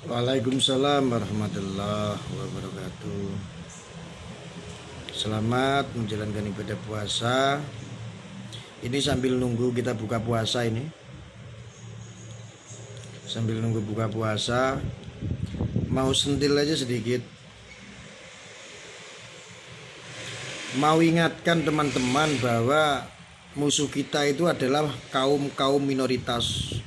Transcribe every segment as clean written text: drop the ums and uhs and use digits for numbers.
Waalaikumsalam warahmatullahi wabarakatuh. Selamat menjalankan ibadah puasa. Ini sambil nunggu kita buka puasa ini. Sambil nunggu buka puasa, mau sentil aja sedikit. Mau ingatkan teman-teman bahwa musuh kita itu adalah kaum minoritas.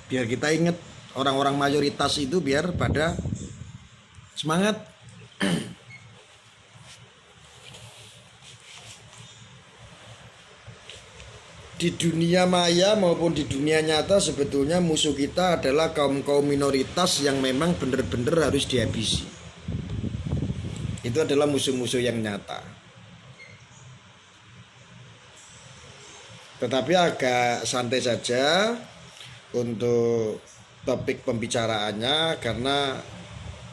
Biar kita ingat orang-orang mayoritas itu biar pada semangat. Di dunia maya maupun di dunia nyata sebetulnya musuh kita adalah kaum minoritas yang memang benar-benar harus dihabisi. Itu adalah musuh-musuh yang nyata. Tetapi agak santai saja untuk topik pembicaraannya karena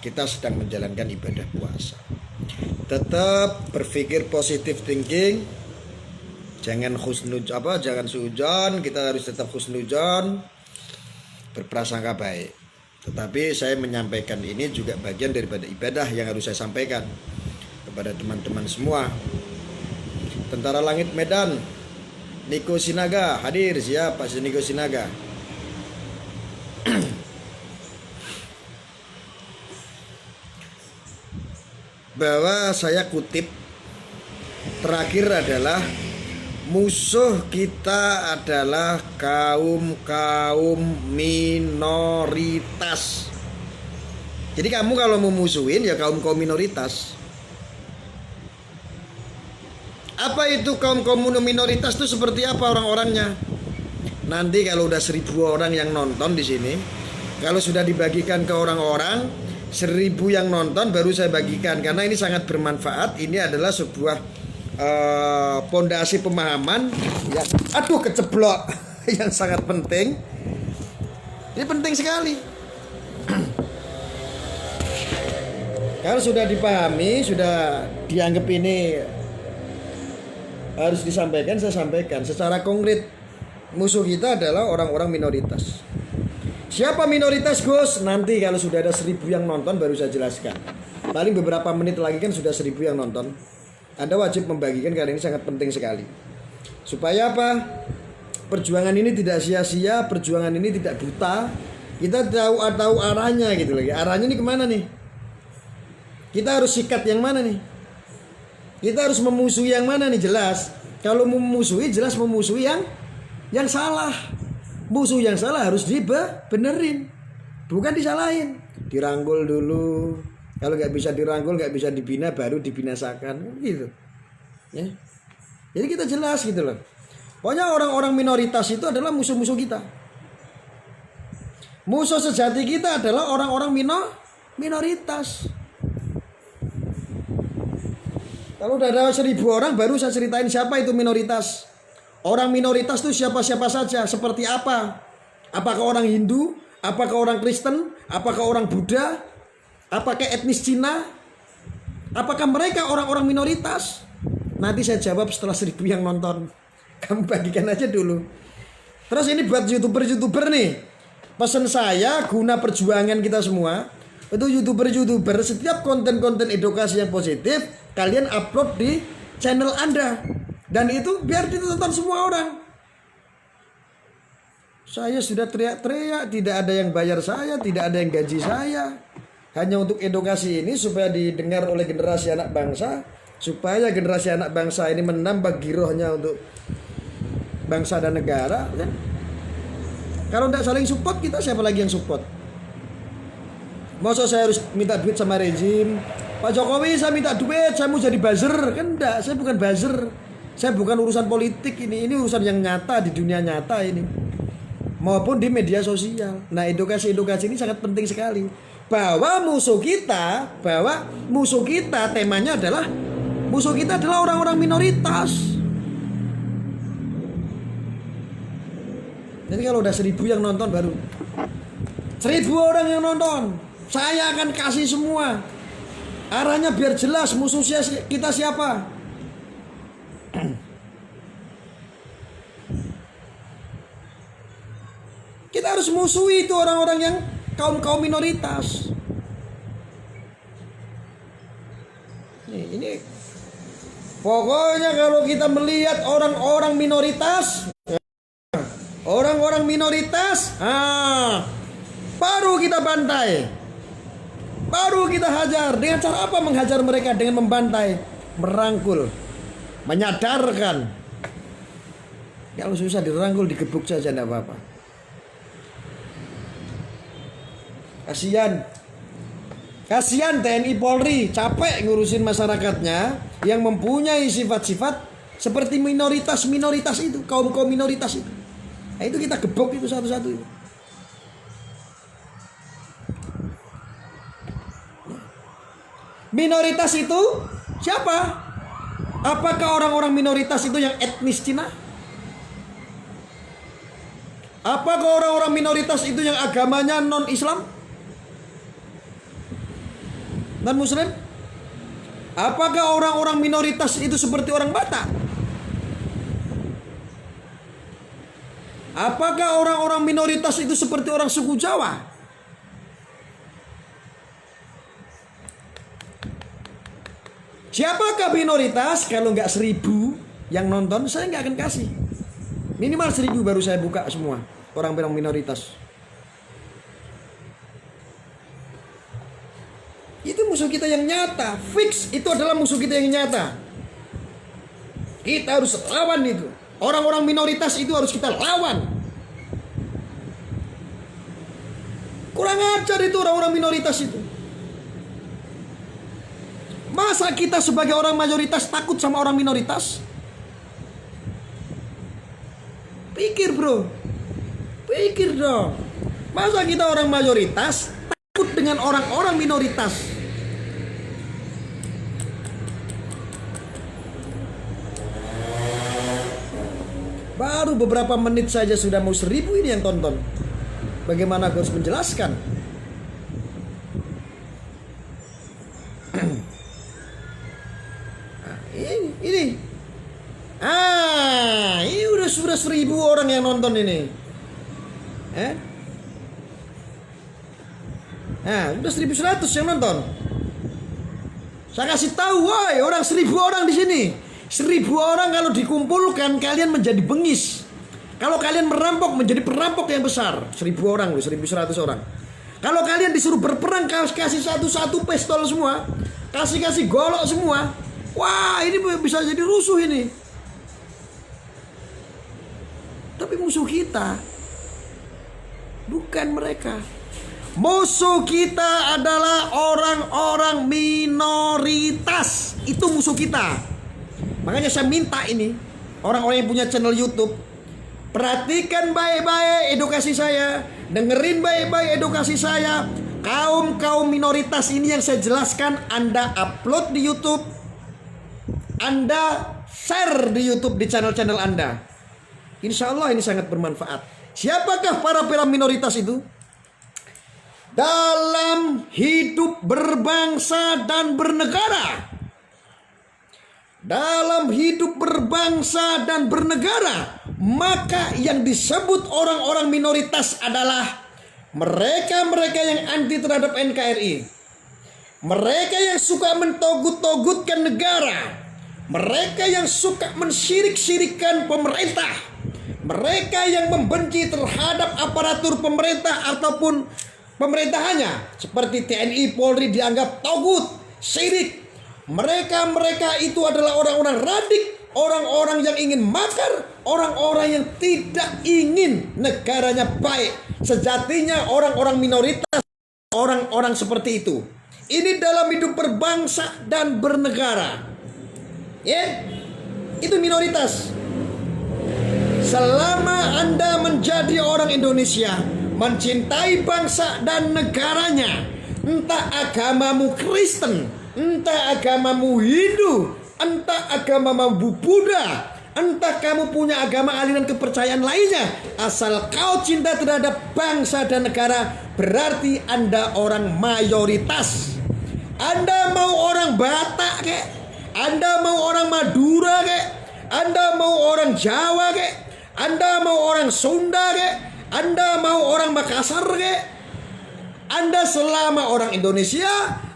kita sedang menjalankan ibadah puasa. Tetap berpikir positive thinking, jangan suudzon, kita harus tetap husnudzon, berprasangka baik. Tetapi saya menyampaikan ini juga bagian daripada ibadah yang harus saya sampaikan kepada teman-teman semua. Tentara Langit Medan, Niko Sinaga hadir. Siap Pak Niko Sinaga. Bahwa saya kutip terakhir adalah musuh kita adalah kaum minoritas. Jadi kamu kalau mau musuhin ya kaum minoritas. Apa itu kaum minoritas itu seperti apa orang-orangnya? Nanti kalau udah 1000 orang yang nonton di sini, kalau sudah dibagikan ke orang-orang 1000 yang nonton baru saya bagikan karena ini sangat bermanfaat. Ini adalah sebuah pondasi pemahaman yang keceblok yang sangat penting. Ini penting sekali. Kalau sudah dipahami, sudah dianggap ini harus disampaikan, saya sampaikan secara konkret. Musuh kita adalah orang-orang minoritas. Siapa minoritas Gus? Nanti kalau sudah ada 1000 yang nonton baru saya jelaskan. Paling beberapa menit lagi kan sudah 1000 yang nonton. Anda wajib membagikan karena ini sangat penting sekali. Supaya apa? Perjuangan ini tidak sia-sia, perjuangan ini tidak buta. Kita tahu arahnya gitu lagi. Arahnya ini kemana nih? Kita harus sikat yang mana nih? Kita harus memusuhi yang mana nih? Jelas. Kalau memusuhi jelas memusuhi yang salah. Musuh yang salah harus dibenerin, bukan disalahin. Dirangkul dulu. Kalau nggak bisa dirangkul, nggak bisa dibina, baru dibinasakan, gitu. Ya. Jadi kita jelas gitu loh. Pokoknya orang-orang minoritas itu adalah musuh-musuh kita. Musuh sejati kita adalah orang-orang minoritas. Kalau udah ada 1000 orang, baru saya ceritain siapa itu minoritas. Orang minoritas itu siapa-siapa saja, seperti apa? Apakah orang Hindu? Apakah orang Kristen? Apakah orang Buddha? Apakah etnis Cina? Apakah mereka orang-orang minoritas? Nanti saya jawab setelah 1000 yang nonton. Kamu bagikan aja dulu. Terus ini buat youtuber nih. Pesan saya guna perjuangan kita semua. Itu youtuber setiap konten-konten edukasi yang positif kalian upload di channel Anda. Dan itu biar ditonton semua orang. Saya sudah teriak-teriak, tidak ada yang bayar saya, tidak ada yang gaji saya. Hanya untuk edukasi ini supaya didengar oleh generasi anak bangsa, supaya generasi anak bangsa ini menambah girohnya untuk bangsa dan negara. Ya. Kalau tidak saling support, kita siapa lagi yang support? Masa saya harus minta duit sama rezim? Pak Jokowi saya minta duit, saya mau jadi buzzer. Kan enggak, saya bukan buzzer. Saya bukan urusan politik ini urusan yang nyata di dunia nyata ini. Maupun di media sosial. Nah, edukasi ini sangat penting sekali. Bahwa musuh kita temanya adalah musuh kita adalah orang-orang minoritas. Jadi kalau udah 1000 yang nonton baru 1000 orang yang nonton, saya akan kasih semua. Arahnya biar jelas musuh kita siapa. Kita harus harus musuhi itu orang-orang yang kaum minoritas. Ini pokoknya kalau kita melihat orang-orang minoritas, baru kita bantai, baru kita hajar. Dengan cara apa menghajar mereka? Dengan membantai, merangkul, menyadarkan. Kalau susah dirangkul, digebuk saja tidak apa-apa. Kasihan TNI Polri capek ngurusin masyarakatnya yang mempunyai sifat-sifat seperti minoritas itu, kaum minoritas itu. Nah, itu kita gebuk itu satu-satu. Minoritas itu siapa? Apakah orang-orang minoritas itu yang etnis Cina? Apakah orang-orang minoritas itu yang agamanya non-Islam? Non-Muslim? Apakah orang-orang minoritas itu seperti orang Batak? Apakah orang-orang minoritas itu seperti orang suku Jawa? Siapakah minoritas? Kalau nggak 1000 yang nonton, saya nggak akan kasih. Minimal 1000 baru saya buka semua orang-orang minoritas. Itu musuh kita yang nyata, fix. Itu adalah musuh kita yang nyata. Kita harus lawan itu. Orang-orang minoritas itu harus kita lawan. Kurang ajar itu orang-orang minoritas itu. Masa kita sebagai orang mayoritas takut sama orang minoritas? Pikir bro, pikir dong. Masa kita orang mayoritas takut dengan orang-orang minoritas? Baru beberapa menit saja sudah mau 1000 ini yang tonton. Bagaimana aku harus menjelaskan? Ini udah 1000 orang yang nonton ini. Udah 1100 yang nonton. Saya kasih tahu, woi, orang 1000 orang di sini. 1000 orang kalau dikumpulkan kalian menjadi bengis. Kalau kalian merampok menjadi perampok yang besar. 1000 orang loh, 1100 orang. Kalau kalian disuruh berperang, kasih satu-satu pistol semua, kasih golok semua. Wah, ini bisa jadi rusuh ini. Tapi musuh kita bukan mereka. Musuh kita adalah orang-orang minoritas. Itu musuh kita. Makanya saya minta ini, orang-orang yang punya channel YouTube, perhatikan baik-baik edukasi saya, dengerin baik-baik edukasi saya. Kaum minoritas ini yang saya jelaskan, Anda upload di YouTube, Anda share di YouTube, di channel-channel Anda. Insya Allah ini sangat bermanfaat. Siapakah para minoritas itu? Dalam hidup berbangsa dan bernegara. Dalam hidup berbangsa dan bernegara, maka yang disebut orang-orang minoritas adalah mereka-mereka yang anti terhadap NKRI. Mereka yang suka mentogut-togutkan negara. Mereka yang suka mensyirik-syirikkan pemerintah. Mereka yang membenci terhadap aparatur pemerintah ataupun pemerintahannya. Seperti TNI Polri dianggap togut, syirik. Mereka itu adalah orang-orang radik, orang-orang yang ingin makar, orang-orang yang tidak ingin negaranya baik. Sejatinya orang-orang minoritas, orang-orang seperti itu. Ini dalam hidup berbangsa dan bernegara. Itu minoritas. Selama Anda menjadi orang Indonesia, mencintai bangsa dan negaranya, entah agamamu Kristen, entah agamamu Hindu, entah agamamu Buddha, entah kamu punya agama aliran kepercayaan lainnya, asal kau cinta terhadap bangsa dan negara, berarti Anda orang mayoritas. Anda mau orang Batak kek, Anda mau orang Madura kek, Anda mau orang Jawa kek, Anda mau orang Sunda kek, Anda mau orang Makassar kek? Anda selama orang Indonesia,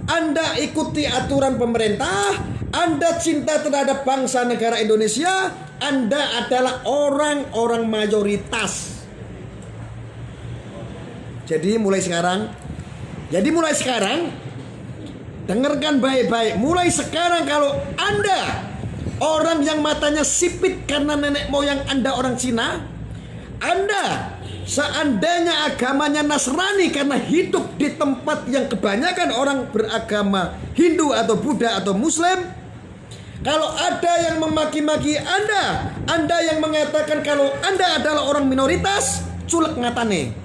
Anda ikuti aturan pemerintah, Anda cinta terhadap bangsa negara Indonesia, Anda adalah orang-orang mayoritas. Jadi mulai sekarang, dengarkan baik-baik. Mulai sekarang kalau Anda orang yang matanya sipit karena nenek moyang Anda orang Cina, Anda seandainya agamanya Nasrani karena hidup di tempat yang kebanyakan orang beragama Hindu atau Buddha atau Muslim, kalau ada yang memaki-maki Anda yang mengatakan kalau Anda adalah orang minoritas, culek ngatane.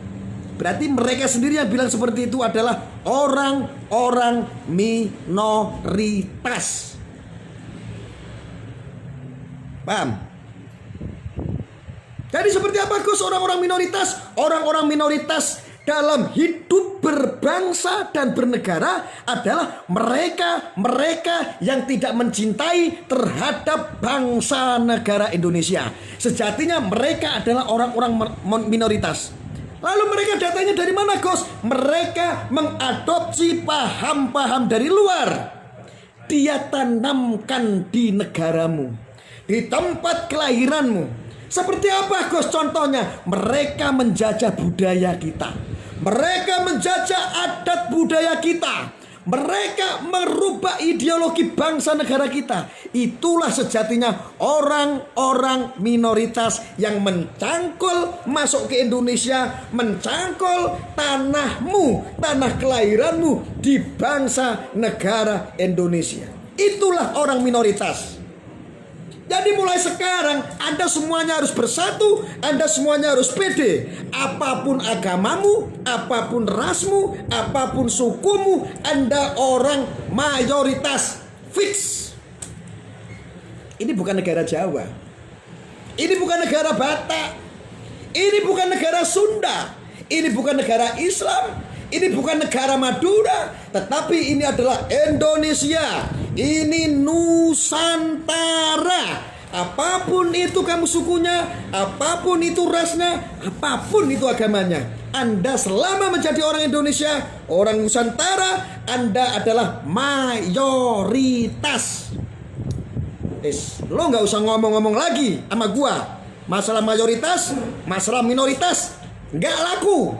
Berarti mereka sendiri yang bilang seperti itu adalah orang-orang minoritas. Paham? Jadi seperti apa Gus orang-orang minoritas? Orang-orang minoritas dalam hidup berbangsa dan bernegara adalah mereka yang tidak mencintai terhadap bangsa negara Indonesia. Sejatinya mereka adalah orang-orang minoritas. Lalu mereka datanya dari mana Gus? Mereka mengadopsi paham-paham dari luar. Dia tanamkan di negaramu, di tempat kelahiranmu. Seperti apa Gus contohnya? Mereka menjajah budaya kita. Mereka menjajah adat budaya kita. Mereka merubah ideologi bangsa negara kita. Itulah sejatinya orang-orang minoritas yang mencangkul masuk ke Indonesia, mencangkul tanahmu, tanah kelahiranmu di bangsa negara Indonesia. Itulah orang minoritas. Jadi mulai sekarang Anda semuanya harus bersatu, Anda semuanya harus pede. Apapun agamamu, apapun rasmu, apapun sukumu, Anda orang mayoritas. Fix. Ini bukan negara Jawa. Ini bukan negara Batak. Ini bukan negara Sunda. Ini bukan negara Islam. Ini bukan negara Madura. Tetapi ini adalah Indonesia. Ini Nusantara. Apapun itu kamu sukunya, apapun itu rasnya, apapun itu agamanya, Anda selama menjadi orang Indonesia, orang Nusantara, Anda adalah mayoritas. Lo gak usah ngomong-ngomong lagi sama gua. Masalah mayoritas, masalah minoritas gak laku.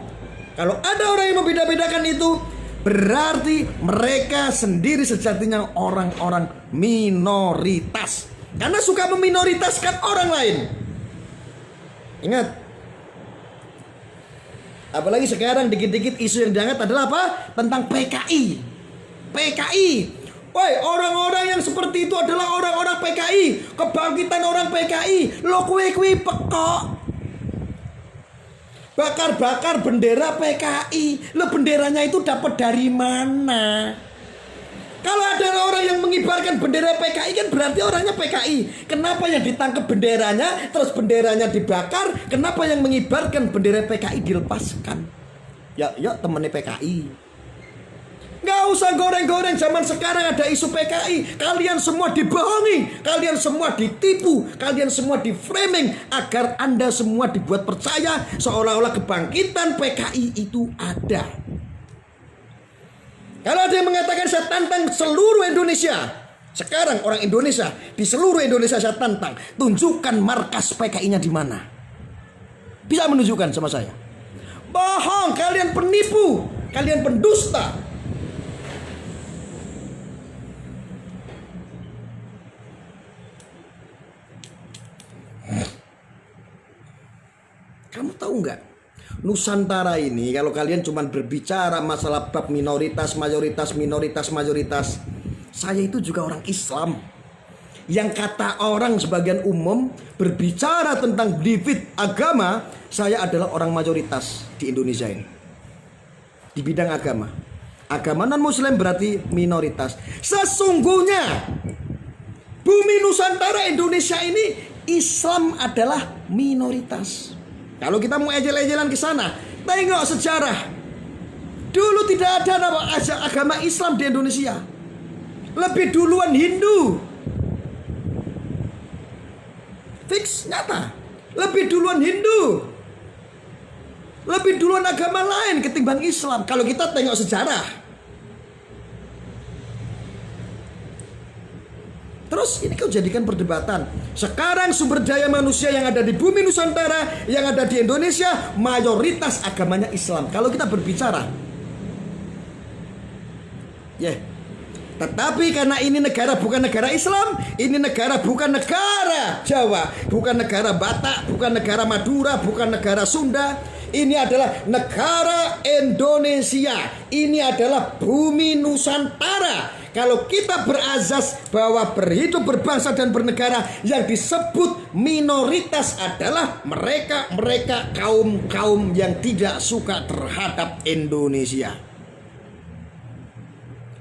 Kalau ada orang yang membeda-bedakan itu, berarti mereka sendiri sejatinya orang-orang minoritas. Karena suka meminoritaskan orang lain. Ingat. Apalagi sekarang dikit-dikit isu yang diangkat adalah apa? Tentang PKI. PKI. Woi, orang-orang yang seperti itu adalah orang-orang PKI. Kebangkitan orang PKI. Lo kue-kue pekok. Bakar-bakar bendera PKI. Lo benderanya itu dapat dari mana? Kalau ada orang yang mengibarkan bendera PKI kan berarti orangnya PKI. Kenapa yang ditangkap benderanya terus benderanya dibakar? Kenapa yang mengibarkan bendera PKI dilepaskan? Ya temennya PKI. Gak usah goreng-goreng, zaman sekarang ada isu PKI. Kalian semua dibohongi, kalian semua ditipu, kalian semua di-framing agar Anda semua dibuat percaya seolah-olah kebangkitan PKI itu ada. Kalau ada yang mengatakan saya tantang seluruh Indonesia, sekarang orang Indonesia di seluruh Indonesia saya tantang, tunjukkan markas PKI-nya di mana. Bisa menunjukkan sama saya? Bohong, kalian penipu, kalian pendusta. Kamu tahu nggak? Nusantara ini kalau kalian cuma berbicara masalah bab minoritas, mayoritas, saya itu juga orang Islam. Yang kata orang sebagian umum berbicara tentang divide agama, saya adalah orang mayoritas di Indonesia ini. Di bidang agama. Agama non-muslim berarti minoritas. Sesungguhnya bumi Nusantara Indonesia ini Islam adalah minoritas. Kalau kita mau ejel-ejelan ke sana, tengok sejarah. Dulu tidak ada nama agama Islam di Indonesia. Lebih duluan Hindu. Fix, nyata. Lebih duluan Hindu. lebih duluan agama lain ketimbang Islam. Kalau kita tengok sejarah. Terus ini kau jadikan perdebatan. Sekarang sumber daya manusia yang ada di bumi Nusantara, yang ada di Indonesia, mayoritas agamanya Islam. Kalau kita berbicara, tetapi karena ini negara bukan negara Islam, ini negara bukan negara Jawa, bukan negara Batak, bukan negara Madura, bukan negara Sunda. Ini adalah negara Indonesia. Ini adalah bumi Nusantara. Kalau kita berazas bahwa berhidup, berbangsa dan bernegara, yang disebut minoritas adalah mereka kaum yang tidak suka terhadap Indonesia.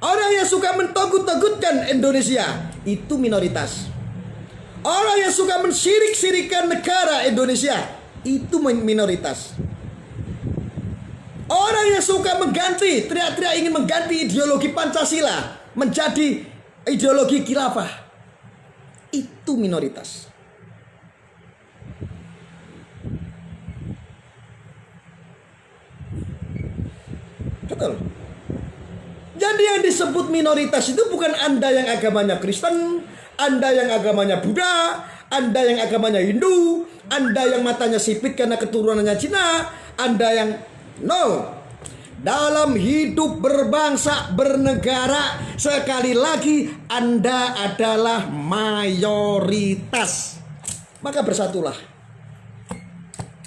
Orang yang suka mentogut-togutkan Indonesia itu minoritas. Orang yang suka mensirik-sirikan negara Indonesia itu minoritas. Orang yang suka mengganti, teriak-teriak ingin mengganti ideologi Pancasila menjadi ideologi khilafah, itu minoritas. Betul. Jadi yang disebut minoritas itu bukan Anda yang agamanya Kristen, Anda yang agamanya Buddha, Anda yang agamanya Hindu, Anda yang matanya sipit karena keturunannya Cina, Anda yang no. Dalam hidup berbangsa, bernegara, sekali lagi Anda adalah mayoritas. Maka bersatulah.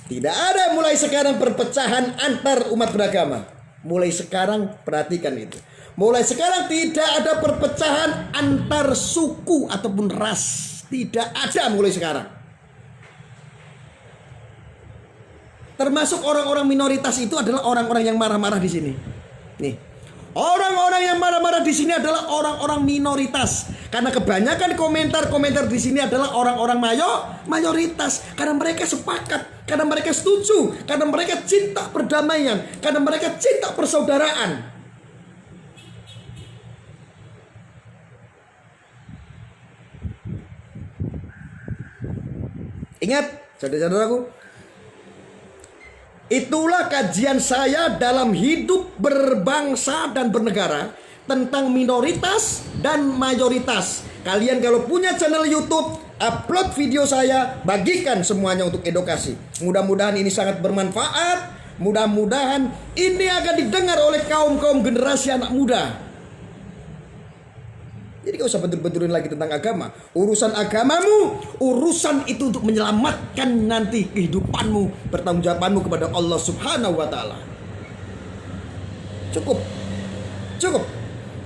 Tidak ada mulai sekarang perpecahan antar umat beragama. Mulai sekarang perhatikan itu. Mulai sekarang tidak ada perpecahan antar suku ataupun ras. Tidak ada mulai sekarang. Termasuk orang-orang minoritas itu adalah orang-orang yang marah-marah di sini. Nih, orang-orang yang marah-marah di sini adalah orang-orang minoritas. Karena kebanyakan komentar-komentar di sini adalah orang-orang mayoritas. Karena mereka sepakat, karena mereka setuju, karena mereka cinta perdamaian, karena mereka cinta persaudaraan. Ingat, saudara-saudaraku, itulah kajian saya dalam hidup berbangsa dan bernegara tentang minoritas dan mayoritas. Kalian kalau punya channel YouTube, upload video saya, bagikan semuanya untuk edukasi. Mudah-mudahan ini sangat bermanfaat. Mudah-mudahan ini akan didengar oleh kaum-kaum generasi anak muda. Jadi gak usah bentur-benturin lagi tentang agama. Urusan agamamu, urusan itu untuk menyelamatkan nanti kehidupanmu, pertanggungjawabanmu kepada Allah Subhanahu wa Ta'ala. Cukup.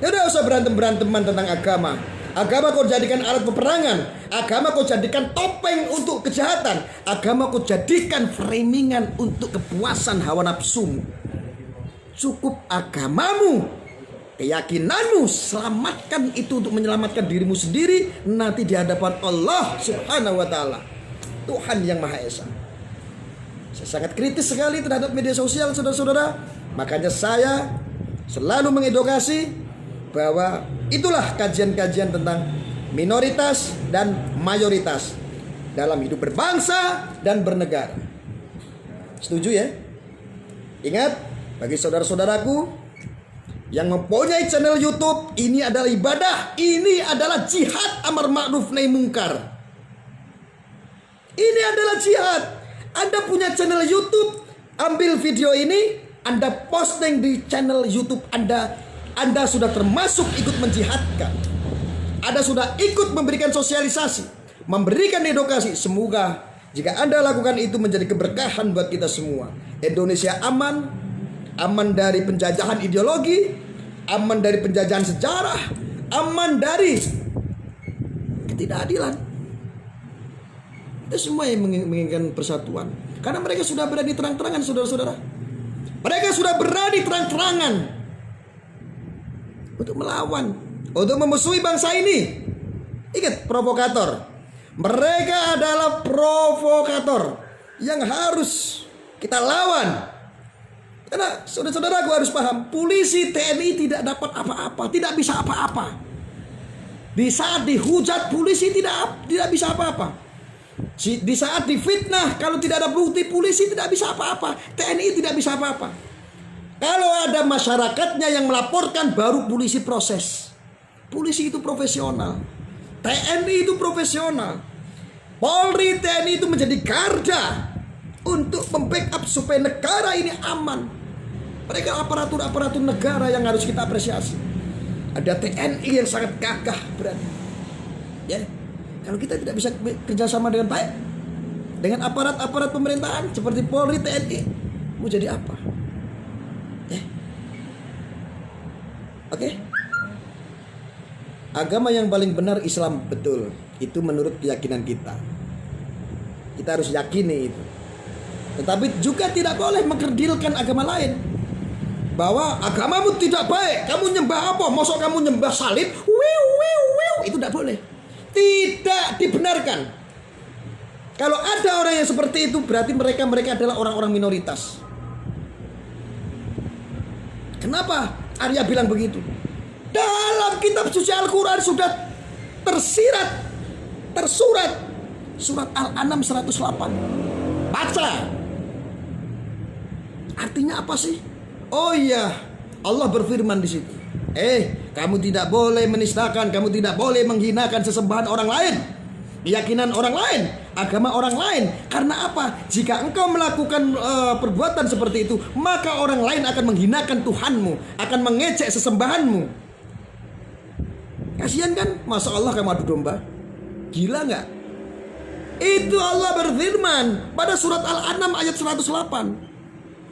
Tidak usah berantem-beranteman tentang agama. Agama kau jadikan alat peperangan. Agama kau jadikan topeng untuk kejahatan. Agama kau jadikan framingan untuk kepuasan hawa nafsumu. Cukup agamamu, keyakinanmu, selamatkan itu untuk menyelamatkan dirimu sendiri nanti di hadapan Allah Subhanahu wa Ta'ala, Tuhan yang Maha Esa. Saya sangat kritis sekali terhadap media sosial, saudara-saudara. Makanya saya selalu mengedukasi bahwa itulah kajian-kajian tentang minoritas dan mayoritas dalam hidup berbangsa dan bernegara. Setuju ya? Ingat, bagi saudara-saudaraku yang mempunyai channel YouTube, ini adalah ibadah, ini adalah jihad amar ma'ruf nahi mungkar. Ini adalah jihad. Anda punya channel YouTube, ambil video ini, Anda posting di channel YouTube Anda sudah termasuk ikut menjihadkan. Anda sudah ikut memberikan sosialisasi, memberikan edukasi. Semoga jika Anda lakukan itu menjadi keberkahan buat kita semua. Indonesia aman dari penjajahan ideologi, aman dari penjajahan sejarah, aman dari ketidakadilan. Itu semua yang menginginkan persatuan. Karena mereka sudah berani terang-terangan, saudara-saudara. Mereka sudah berani terang-terangan untuk melawan, untuk memusuhi bangsa ini. Ingat, provokator. Mereka adalah provokator yang harus kita lawan. Karena saudara-saudaraku harus paham, polisi TNI tidak dapat apa-apa, tidak bisa apa-apa. Di saat dihujat polisi tidak bisa apa-apa. Di saat difitnah, kalau tidak ada bukti, polisi tidak bisa apa-apa, TNI tidak bisa apa-apa. Kalau ada masyarakatnya yang melaporkan, baru polisi proses. Polisi itu profesional, TNI itu profesional, Polri, TNI itu menjadi garda untuk membackup supaya negara ini aman. Mereka aparatur-aparatur negara yang harus kita apresiasi. Ada TNI yang sangat gagah berani. Ya, kalau kita tidak bisa kerjasama dengan baik dengan aparat-aparat pemerintahan seperti Polri, TNI, mau jadi apa? Ya. Oke. Agama yang paling benar Islam, betul. Itu menurut keyakinan kita. Kita harus yakini itu. Tetapi juga tidak boleh mengkerdilkan agama lain. Bahwa agamamu tidak baik, kamu nyembah apa? Masa kamu nyembah salib? Itu tidak boleh. Tidak dibenarkan. Kalau ada orang yang seperti itu, berarti mereka adalah orang-orang minoritas. Kenapa Arya bilang begitu? Dalam kitab suci Al-Quran sudah tersurat surat Al-An'am 108. Baca. Artinya apa sih? Oh iya, Allah berfirman di situ. Kamu tidak boleh menistakan, kamu tidak boleh menghinakan sesembahan orang lain, keyakinan orang lain, agama orang lain. Karena apa? Jika engkau melakukan perbuatan seperti itu, maka orang lain akan menghinakan Tuhanmu, akan mengejek sesembahanmu. Kasihan kan? Masa Allah kamu adu domba? Gila nggak? Itu Allah berfirman pada surat Al-An'am ayat 108.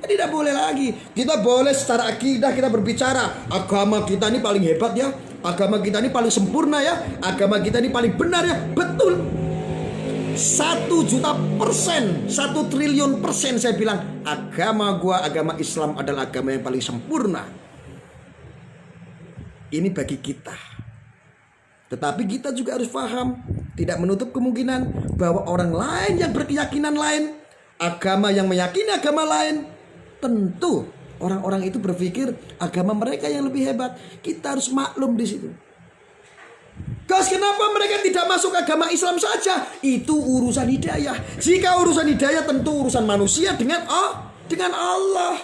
Tidak boleh lagi. Kita boleh secara akidah kita berbicara, agama kita ini paling hebat ya, agama kita ini paling sempurna ya, agama kita ini paling benar ya. Betul. 1.000.000%, 1 triliun persen saya bilang, agama gua, agama Islam adalah agama yang paling sempurna. Ini bagi kita. Tetapi kita juga harus paham, tidak menutup kemungkinan bahwa orang lain yang berkeyakinan lain, agama yang meyakini agama lain, tentu orang-orang itu berpikir agama mereka yang lebih hebat. Kita harus maklum di situ. Guys, kenapa mereka tidak masuk agama Islam saja? Itu urusan hidayah. Jika urusan hidayah, tentu urusan manusia dengan Allah.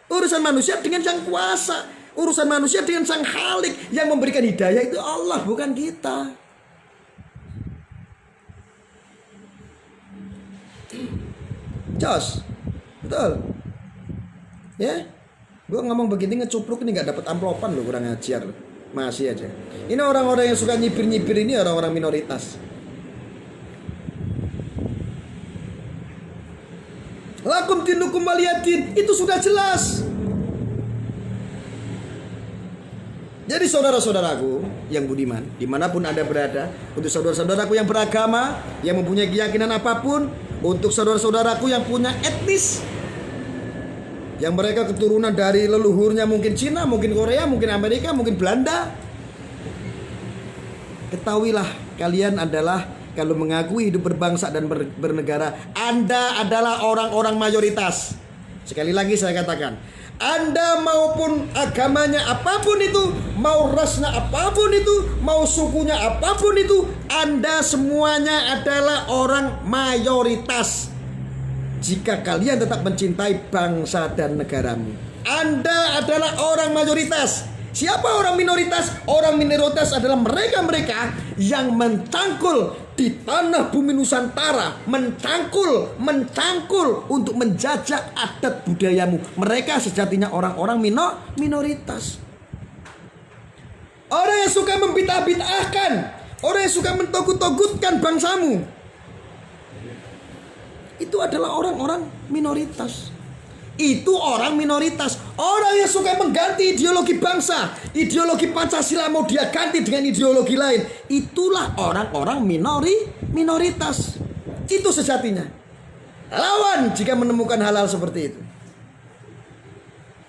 Urusan manusia dengan Sang Kuasa. Urusan manusia dengan Sang Khalik. Yang memberikan hidayah itu Allah, bukan kita. Jos, betul. Ya, gue ngomong begini ngecupluk ini nggak dapat amplopan loh, kurang ajar loh. Masih aja. Ini orang-orang yang suka nyipir-nyipir ini orang-orang minoritas. Lakum dinukum waliyadin, itu sudah jelas. Jadi saudara-saudaraku yang budiman, dimanapun Anda berada, untuk saudara-saudaraku yang beragama, yang mempunyai keyakinan apapun, untuk saudara-saudaraku yang punya etnis, yang mereka keturunan dari leluhurnya mungkin Cina, mungkin Korea, mungkin Amerika, mungkin Belanda. Ketahuilah, kalian adalah, kalau mengakui hidup berbangsa dan bernegara, Anda adalah orang-orang mayoritas. Sekali lagi saya katakan, Anda maupun agamanya apapun itu, mau rasnya apapun itu, mau sukunya apapun itu, Anda semuanya adalah orang mayoritas. Jika kalian tetap mencintai bangsa dan negaramu, Anda adalah orang mayoritas. Siapa orang minoritas? Orang minoritas adalah mereka-mereka yang mencangkul di tanah bumi Nusantara, mencangkul untuk menjajah adat budayamu. Mereka sejatinya orang-orang minoritas. Orang yang suka membid'ah-bid'ahkan, orang yang suka mentogut-togutkan bangsamu, itu adalah orang-orang minoritas. Itu orang minoritas. Orang yang suka mengganti ideologi bangsa, ideologi Pancasila mau dia ganti dengan ideologi lain, itulah orang-orang minoritas. Itu sejatinya. Lawan jika menemukan hal-hal seperti itu.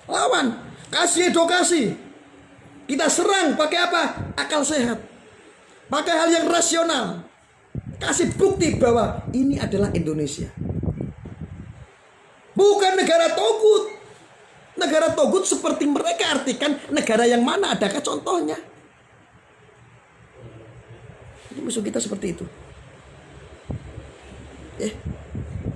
Lawan, kasih edukasi. Kita serang pakai apa? Akal sehat. Pakai hal yang rasional. Kasih bukti bahwa ini adalah Indonesia. Bukan negara togut. Negara togut seperti mereka artikan negara yang mana? Adakah contohnya? Jadi musuh kita seperti itu.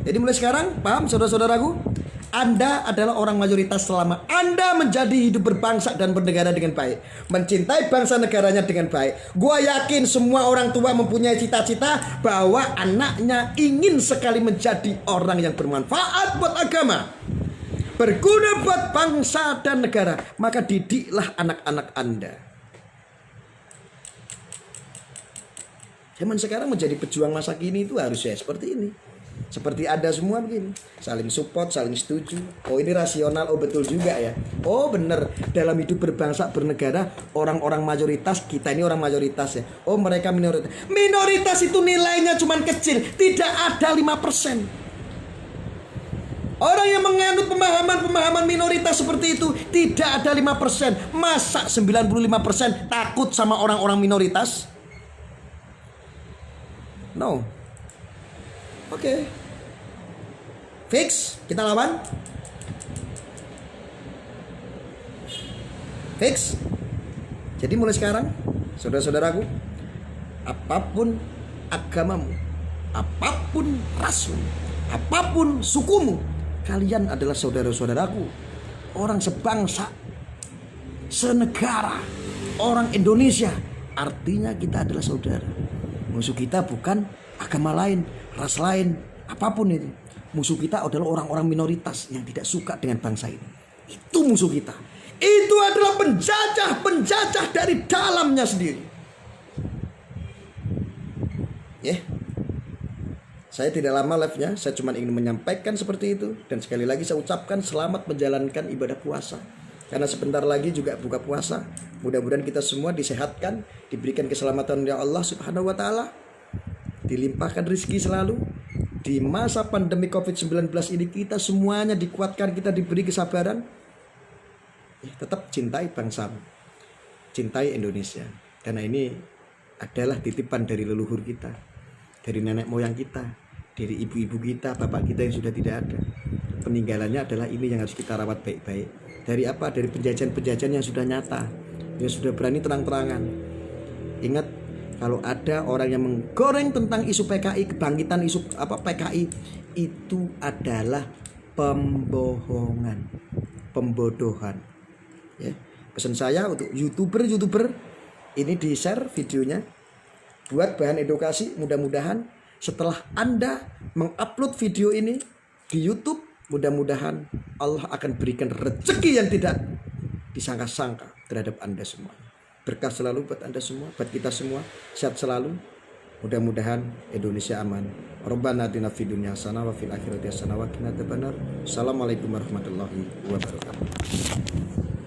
Jadi mulai sekarang, paham saudara-saudaraku? Anda adalah orang mayoritas selama Anda menjadi hidup berbangsa dan bernegara dengan baik, mencintai bangsa negaranya dengan baik. Gua yakin semua orang tua mempunyai cita-cita bahwa anaknya ingin sekali menjadi orang yang bermanfaat buat agama, berguna buat bangsa dan negara. Maka didiklah anak-anak Anda. Zaman sekarang menjadi pejuang masa kini itu harusnya seperti ini. Seperti ada semua begini, saling support, saling setuju. Oh ini rasional, oh betul juga ya. Oh bener, dalam hidup berbangsa bernegara, orang-orang mayoritas, kita ini orang mayoritas ya. Oh mereka minoritas. Minoritas itu nilainya cuman kecil, tidak ada 5%. Orang yang menganut pemahaman minoritas seperti itu tidak ada 5%. Masa 95% takut sama orang-orang minoritas? No. Oke. Fix, kita lawan. Fix. Jadi mulai sekarang, saudara-saudaraku, apapun agamamu, apapun rasmu, apapun sukumu, kalian adalah saudara-saudaraku, orang sebangsa, senegara, orang Indonesia. Artinya kita adalah saudara. Musuh kita bukan agama lain, ras lain, apapun itu. Musuh kita adalah orang-orang minoritas yang tidak suka dengan bangsa ini. Itu musuh kita. Itu adalah penjajah dari dalamnya sendiri. Saya tidak lama live-nya, saya cuma ingin menyampaikan seperti itu. Dan sekali lagi saya ucapkan selamat menjalankan ibadah puasa. Karena sebentar lagi juga buka puasa. Mudah-mudahan kita semua disehatkan, diberikan keselamatan oleh Allah Subhanahu wa taala, dilimpahkan rezeki selalu. Di masa pandemi COVID-19 ini kita semuanya dikuatkan, kita diberi kesabaran. Tetap cintai bangsamu, cintai Indonesia. Karena ini adalah titipan dari leluhur kita, dari nenek moyang kita, dari ibu-ibu kita, bapak kita yang sudah tidak ada. Peninggalannya adalah ini yang harus kita rawat baik-baik. Dari apa? Dari penjajahan-penjajahan yang sudah nyata, yang sudah berani terang-terangan. Ingat, kalau ada orang yang menggoreng tentang isu PKI, kebangkitan isu PKI, itu adalah pembohongan, pembodohan. Ya. Pesan saya untuk youtuber ini di share videonya, buat bahan edukasi. Mudah-mudahan setelah Anda mengupload video ini di YouTube, mudah-mudahan Allah akan berikan rezeki yang tidak disangka-sangka terhadap Anda semua. Berkah selalu buat Anda semua, buat kita semua, sehat selalu. Mudah-mudahan Indonesia aman. Rabbana atina fid dunya hasanah wa fil akhirati hasanah wa qina adzabannar. Assalamualaikum warahmatullahi wabarakatuh.